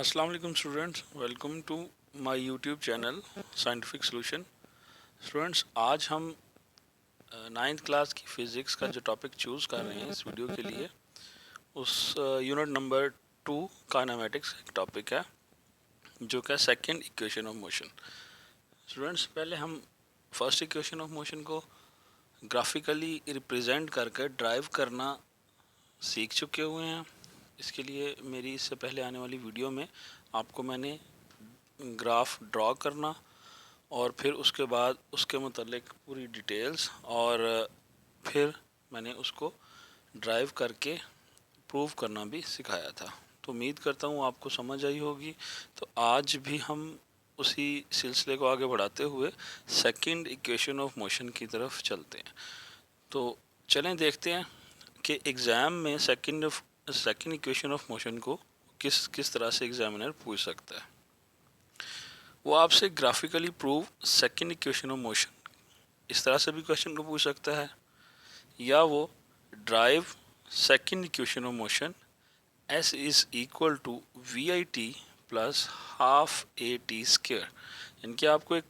अस्सलाम वालेकुम students, welcome to my YouTube channel scientific solution. Students, आज हम नाइन्थ क्लास की फ़िज़िक्स का जो टॉपिक चूज़ कर रहे हैं इस वीडियो के लिए, उस यूनिट नंबर 2 काइनेमेटिक्स एक टॉपिक है जो कि second equation of motion. Students, पहले हम फर्स्ट इक्वेशन ऑफ मोशन को ग्राफिकली रिप्रेजेंट करके ड्राइव करना सीख चुके हुए हैं। इसके लिए मेरी इससे पहले आने वाली वीडियो में आपको मैंने ग्राफ ड्रॉ करना और फिर उसके बाद उसके मतलब पूरी डिटेल्स और फिर मैंने उसको ड्राइव करके प्रूव करना भी सिखाया था। तो उम्मीद करता हूँ आपको समझ आई होगी। तो आज भी हम उसी सिलसिले को आगे बढ़ाते हुए सेकंड इक्वेशन ऑफ मोशन की तरफ चलते हैं। तो चलें देखते हैं कि एग्ज़ाम में सेकंड इक्वेशन ऑफ मोशन को किस किस तरह से एग्जामिनर पूछ सकता है। वो आपसे graphically prove second equation of motion इस तरह से भी क्वेश्चन को पूछ सकता है, या वो derive second equation of motion s is equal to V I T plus half A T square, इनके आपको एक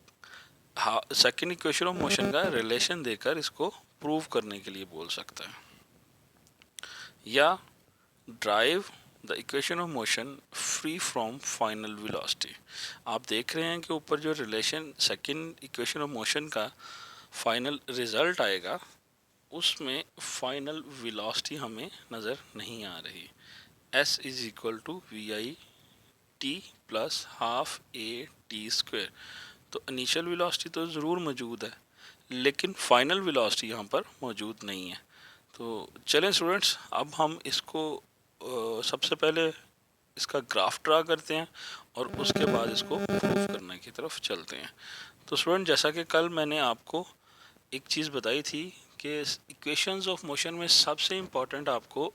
सेकंड इक्वेशन ऑफ मोशन का रिलेशन देकर इसको प्रूव करने के लिए बोल सकता है। या drive the equation of motion free from final velocity. आप देख रहे हैं कि ऊपर जो relation second equation of motion का फाइनल रिजल्ट आएगा उसमें फाइनल वेलोसिटी हमें नज़र नहीं आ रही। s is equal to V I T plus half A T square. तो इनिशियल वेलोसिटी तो ज़रूर मौजूद है, लेकिन फाइनल वेलोसिटी यहाँ पर मौजूद नहीं है। तो चलें स्टूडेंट्स, अब हम इसको सबसे पहले इसका ग्राफ ड्रा करते हैं और उसके बाद इसको प्रूफ करने की तरफ चलते हैं। तो स्टूडेंट, जैसा कि कल मैंने आपको एक चीज़ बताई थी कि इक्वेशंस ऑफ मोशन में सबसे इम्पॉर्टेंट आपको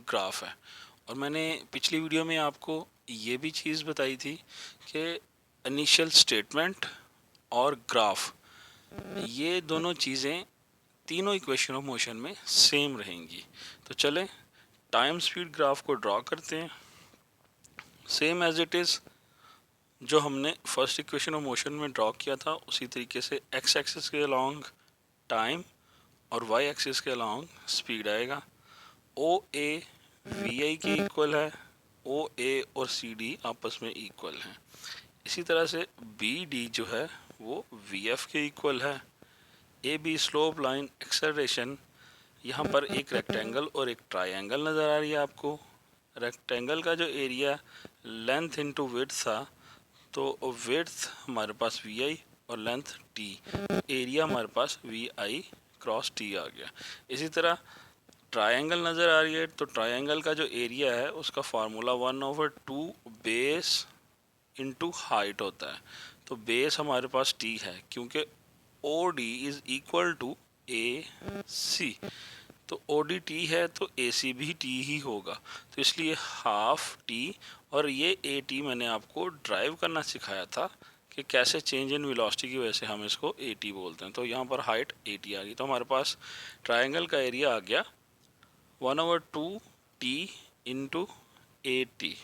ग्राफ है, और मैंने पिछली वीडियो में आपको ये भी चीज़ बताई थी कि इनिशियल स्टेटमेंट और ग्राफ, ये दोनों चीज़ें तीनों इक्वेशन ऑफ मोशन में सेम रहेंगी। तो चलें टाइम स्पीड ग्राफ को ड्रॉ करते हैं सेम एज इट इज़ जो हमने फर्स्ट इक्वेशन ऑफ मोशन में ड्रॉ किया था उसी तरीके से। एक्स एक्सिस के अलॉन्ग टाइम और वाई एक्सिस के अलॉन्ग स्पीड आएगा। ओ ए वी आई के इक्वल है, ओ ए और सी डी आपस में इक्वल हैं। इसी तरह से बी डी जो है वो वी एफ के इक्वल है। A B slope line acceleration, यहाँ पर एक रेक्टेंगल और एक ट्रायंगल नज़र आ रही है आपको। रेक्टेंगल का जो एरिया लेंथ इनटू विड्थ था, तो विड्थ हमारे पास वी आई और लेंथ टी, एरिया हमारे पास वी आई क्रॉस टी आ गया। इसी तरह ट्रायंगल नज़र आ रही है, तो ट्रायंगल का जो एरिया है उसका फार्मूला 1/2 बेस इनटू हाइट होता है। तो बेस हमारे पास टी है क्योंकि O D is equal to A C, तो ओ डी टी है तो ए सी भी टी ही होगा, तो इसलिए हाफ टी। और ये ए टी मैंने आपको ड्राइव करना सिखाया था कि कैसे चेंज इन वेलोसिटी की वजह से हम इसको ए टी बोलते हैं। तो यहाँ पर हाइट ए टी आ गई, तो हमारे पास ट्राइंगल का एरिया आ गया 1/2 टी इंटू ए टी।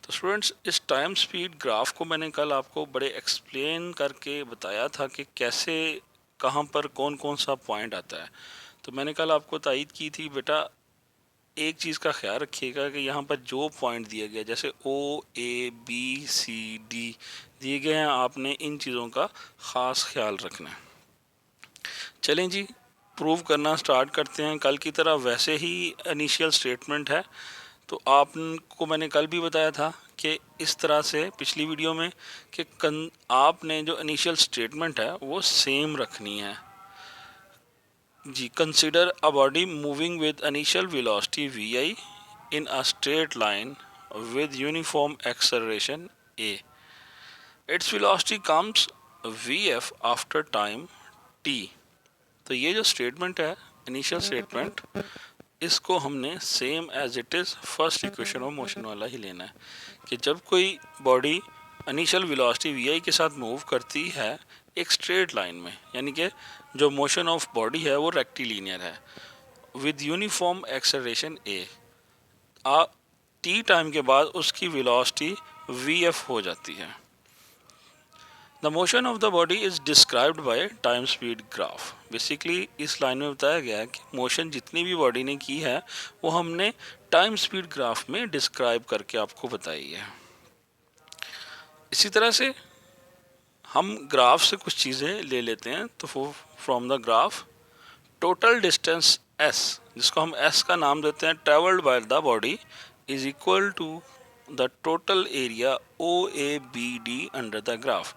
तो स्टूडेंट्स, इस टाइम स्पीड ग्राफ को मैंने कल आपको बड़े एक्सप्लेन करके बताया था कि कैसे कहाँ पर कौन कौन सा पॉइंट आता है। तो मैंने कल आपको तायद की थी, बेटा एक चीज़ का ख्याल रखिएगा कि यहाँ पर जो पॉइंट दिया गया जैसे ओ ए बी सी डी दिए गए हैं, आपने इन चीज़ों का ख़ास ख्याल रखना है। चलें जी, प्रूव करना स्टार्ट करते हैं। कल की तरह वैसे ही इनिशियल स्टेटमेंट है, तो आपको मैंने कल भी बताया था कि इस तरह से पिछली वीडियो में कि आपने जो इनिशियल स्टेटमेंट है वो सेम रखनी है जी। Consider a body moving with initial velocity V I in a straight line with uniform acceleration A. Its velocity comes V F after time T. तो ये जो स्टेटमेंट है इनिशियल स्टेटमेंट, इसको हमने same as it is first equation of motion वाला ही लेना है कि जब कोई body initial velocity V I के साथ मूव करती है एक स्ट्रेट लाइन में, यानी कि जो मोशन ऑफ बॉडी है वो रेक्टिलीनियर है, with uniform acceleration A. t time के बाद उसकी वेलोसिटी vf हो जाती है। The motion of the body is described by time speed graph. Basically इस लाइन में बताया गया है कि मोशन जितनी भी बॉडी ने की है वो हमने टाइम स्पीड ग्राफ में डिस्क्राइब करके आपको बताई है। इसी तरह से हम ग्राफ से कुछ चीज़ें ले लेते हैं। तो from the graph total distance s, जिसको हम s का नाम देते हैं, travelled by the body is equal to the total area OABD under the graph.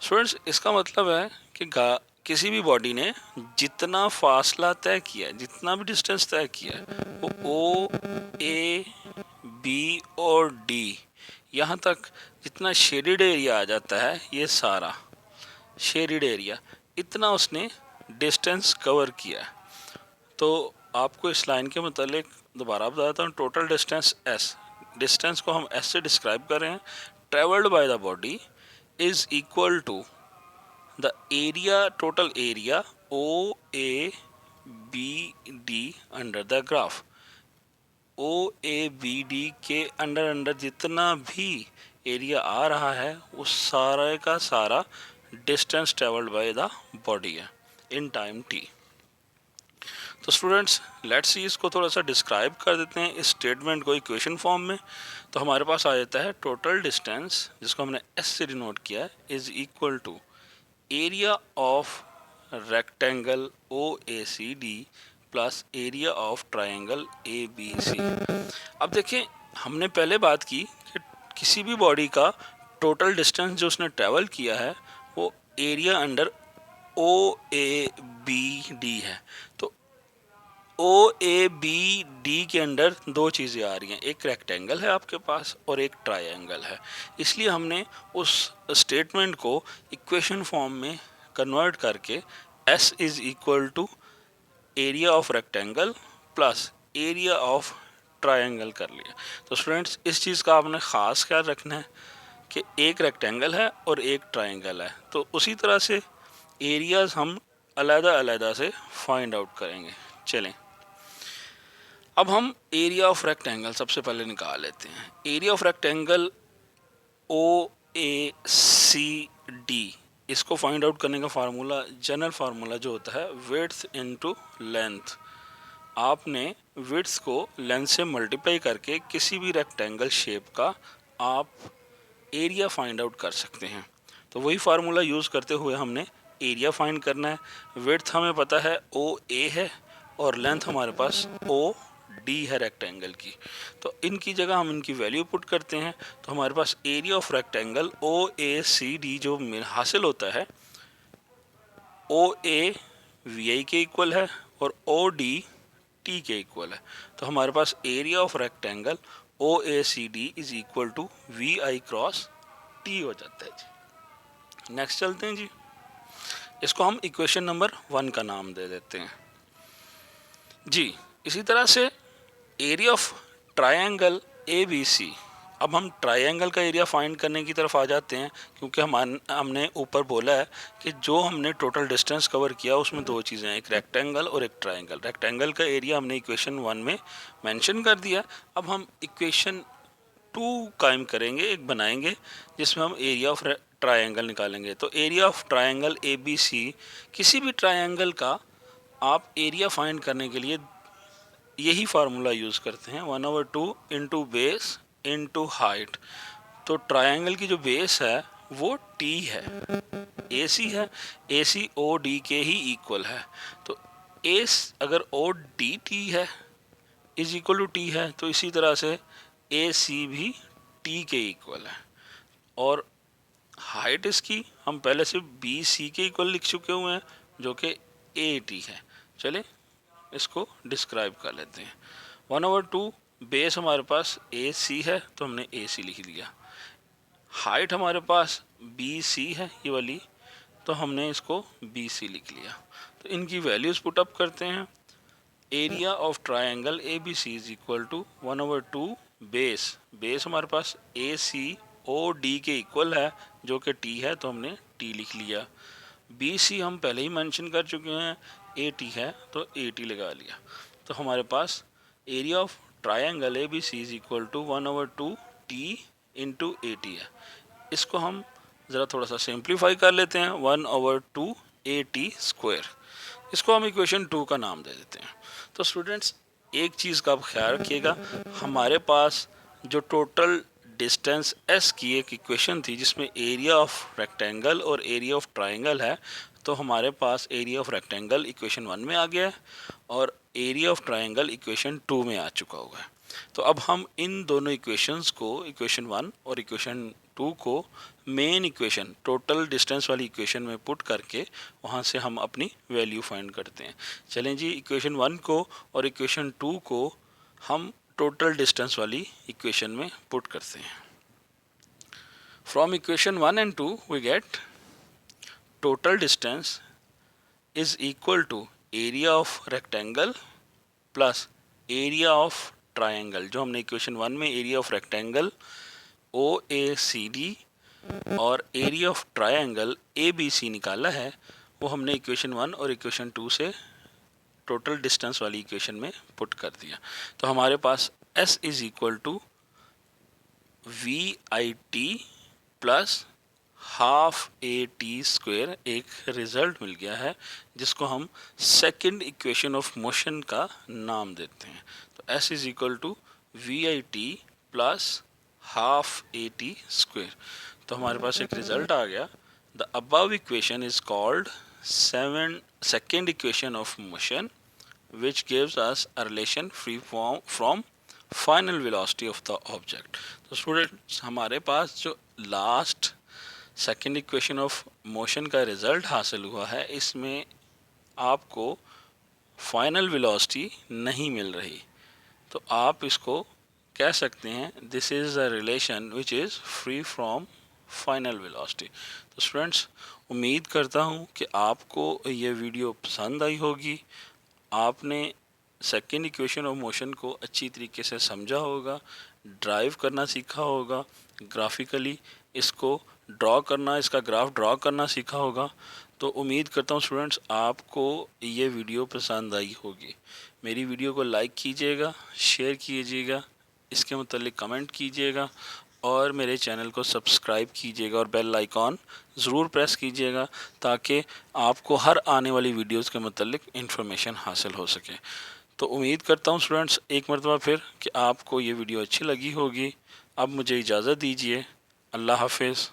Students, इसका मतलब है कि किसी भी बॉडी ने जितना फासला तय किया है, जितना भी डिस्टेंस तय किया है, वो O, A, B और D यहाँ तक जितना शेडेड एरिया आ जाता है, ये सारा शेडेड एरिया, इतना उसने डिस्टेंस कवर किया है। तो आपको इस लाइन के मतलब दोबारा बताता हूँ। टोटल डिस्टेंस s, डिस्टेंस को हम s से डिस्क्राइब कर रहे हैं। Travelled by the body is equal to the area, total area OABD under the graph. OABD के अंडर जितना भी एरिया आ रहा है वो सारे का सारा distance travelled by the body है इन टाइम t। तो स्टूडेंट्स, लेट्स सी, इसको थोड़ा सा डिस्क्राइब कर देते हैं इस स्टेटमेंट को इक्वेशन फॉर्म में। तो हमारे पास आ जाता है टोटल डिस्टेंस, जिसको हमने s से डिनोट किया है, is equal to area of rectangle OACD plus area of triangle ABC। अब देखें, हमने पहले बात की कि किसी भी बॉडी का टोटल डिस्टेंस जो उसने ट्रेवल किया है वो एरिया अंडर OABD है। तो OABD के अंडर दो चीज़ें आ रही हैं, एक रेक्टेंगल है आपके पास और एक ट्रायंगल है। इसलिए हमने उस स्टेटमेंट को इक्वेशन फॉर्म में कन्वर्ट करके S is equal to area of rectangle plus area of triangle कर लिया। तो स्टूडेंट्स, इस चीज़ का आपने ख़ास ख्याल रखना है कि एक रेक्टेंगल है और एक ट्रायंगल है। तो उसी तरह से एरियाज हम अलग-अलग से फाइंड आउट करेंगे। चलें, अब हम एरिया ऑफ रेक्टेंगल सबसे पहले निकाल लेते हैं। एरिया ऑफ रेक्टेंगल OACD, इसको फाइंड आउट करने का फार्मूला, जनरल फार्मूला जो होता है, विड्थ इनटू लेंथ। आपने विड्थ को लेंथ से मल्टीप्लाई करके किसी भी रेक्टेंगल शेप का आप एरिया फाइंड आउट कर सकते हैं। तो वही फार्मूला यूज़ करते हुए हमने एरिया फाइंड करना है। विड्थ हमें पता है OA है और लेंथ हमारे पास OD है रेक्टेंगल की। तो इनकी जगह हम इनकी वैल्यू पुट करते हैं। तो हमारे पास एरिया ऑफ रेक्टेंगल OACD जो हासिल होता है, OA VI के इक्वल है और OD T के इक्वल है। तो हमारे पास area of rectangle OACD is equal to VI cross T हो जाता है जी। नेक्स्ट चलते हैं जी, इसको हम इक्वेशन नंबर 1 का नाम दे देते हैं जी। इसी तरह से एरिया ऑफ ट्रायंगल ABC। अब हम ट्रायंगल का एरिया फाइंड करने की तरफ आ जाते हैं, क्योंकि हमने ऊपर बोला है कि जो हमने टोटल डिस्टेंस कवर किया उसमें दो चीज़ें हैं, एक रेक्टेंगल और एक ट्रायंगल। रेक्टेंगल का एरिया हमने इक्वेशन 1 में मेंशन कर दिया। अब हम इक्वेशन 2 कायम करेंगे, एक बनाएंगे जिसमें हम एरिया ऑफ ट्रायंगल निकालेंगे। तो एरिया ऑफ ट्रायंगल ABC, किसी भी ट्रायंगल का आप एरिया फाइंड करने के लिए यही फार्मूला यूज़ करते हैं, 1/2 इंटू बेस इंटू हाइट। तो ट्रायंगल की जो बेस है वो T है, AC है, AC OD के ही इक्वल है। तो एस अगर ODT है इज इक्वल टू T है, तो इसी तरह से AC भी T के इक्वल है। और हाइट इसकी हम पहले से BC के इक्वल लिख चुके हुए हैं, जो कि AT है। चले इसको डिस्क्राइब कर लेते हैं। 1/2 बेस हमारे पास AC है, तो हमने AC लिख दिया। हाइट हमारे पास BC है ये वाली, तो हमने इसको BC लिख लिया। तो इनकी वैल्यूज़ पुटअप करते हैं। Area of triangle ABC is equal to 1/2 base हमारे पास ACOD के इक्वल है, जो कि T है, तो हमने T लिख लिया। BC हम पहले ही मेंशन कर चुके हैं, AT है तो AT लगा लिया। तो हमारे पास area of triangle A B C is equal to 1/2 T into A T है। इसको हम ज़रा थोड़ा सा सिंप्लीफाई कर लेते हैं, 1/2 ए टी स्क्वायर। इसको हम इक्वेशन 2 का नाम दे देते हैं। तो स्टूडेंट्स एक चीज़ का आप ख्याल रखिएगा, हमारे पास जो टोटल डिस्टेंस एस की एक इक्वेशन थी जिसमें एरिया ऑफ रेक्टेंगल और एरिया ऑफ ट्रायंगल है, तो हमारे पास एरिया ऑफ रेक्टेंगल इक्वेशन 1 में आ गया है और एरिया ऑफ ट्रायंगल इक्वेशन 2 में आ चुका हुआ है। तो अब हम इन दोनों इक्वेशंस को, इक्वेशन 1 और इक्वेशन 2 को मेन इक्वेशन टोटल डिस्टेंस वाली इक्वेशन में पुट करके वहाँ से हम अपनी वैल्यू फाइंड करते हैं। चलें जी, इक्वेशन 1 को और इक्वेशन 2 को हम टोटल डिस्टेंस वाली इक्वेशन में पुट करते हैं। From equation 1 and 2 we get total distance is equal to area of rectangle plus area of triangle. जो हमने इक्वेशन 1 में एरिया ऑफ रेक्टेंगल OACD और एरिया ऑफ ट्रायंगल ABC निकाला है, वो हमने इक्वेशन 1 और इक्वेशन 2 से टोटल डिस्टेंस वाली इक्वेशन में पुट कर दिया। तो हमारे पास S is equal to VIT plus half AT square एक रिजल्ट मिल गया है, जिसको हम सेकंड इक्वेशन ऑफ मोशन का नाम देते हैं। तो S is equal to VIT plus half AT square. तो हमारे पास एक रिजल्ट आ गया। The above equation is called second equation of motion which gives us a relation free from final velocity of the object। तो students हमारे पास जो last second equation of motion का रिजल्ट हासिल हुआ है, इसमें आपको फाइनल वेलोसिटी नहीं मिल रही, तो आप इसको कह सकते हैं this is a relation which is free from final velocity. तो स्टूडेंट्स उम्मीद करता हूँ कि आपको ये वीडियो पसंद आई होगी, आपने सेकेंड इक्वेशन ऑफ मोशन को अच्छी तरीके से समझा होगा, ड्राइव करना सीखा होगा, ग्राफिकली इसको ड्रॉ करना, इसका ग्राफ ड्रॉ करना सीखा होगा। तो उम्मीद करता हूँ स्टूडेंट्स आपको ये वीडियो पसंद आई होगी। मेरी वीडियो को लाइक कीजिएगा, शेयर कीजिएगा, इसके मुतालिक कमेंट कीजिएगा और मेरे चैनल को सब्सक्राइब कीजिएगा और बेल आइकॉन ज़रूर प्रेस कीजिएगा ताकि आपको हर आने वाली वीडियोस के मुतालिक इन्फॉर्मेशन हासिल हो सके। तो उम्मीद करता हूँ स्टूडेंट्स एक मरतबा फिर कि आपको ये वीडियो अच्छी लगी होगी। अब मुझे इजाज़त दीजिए। अल्लाह हाफिज़।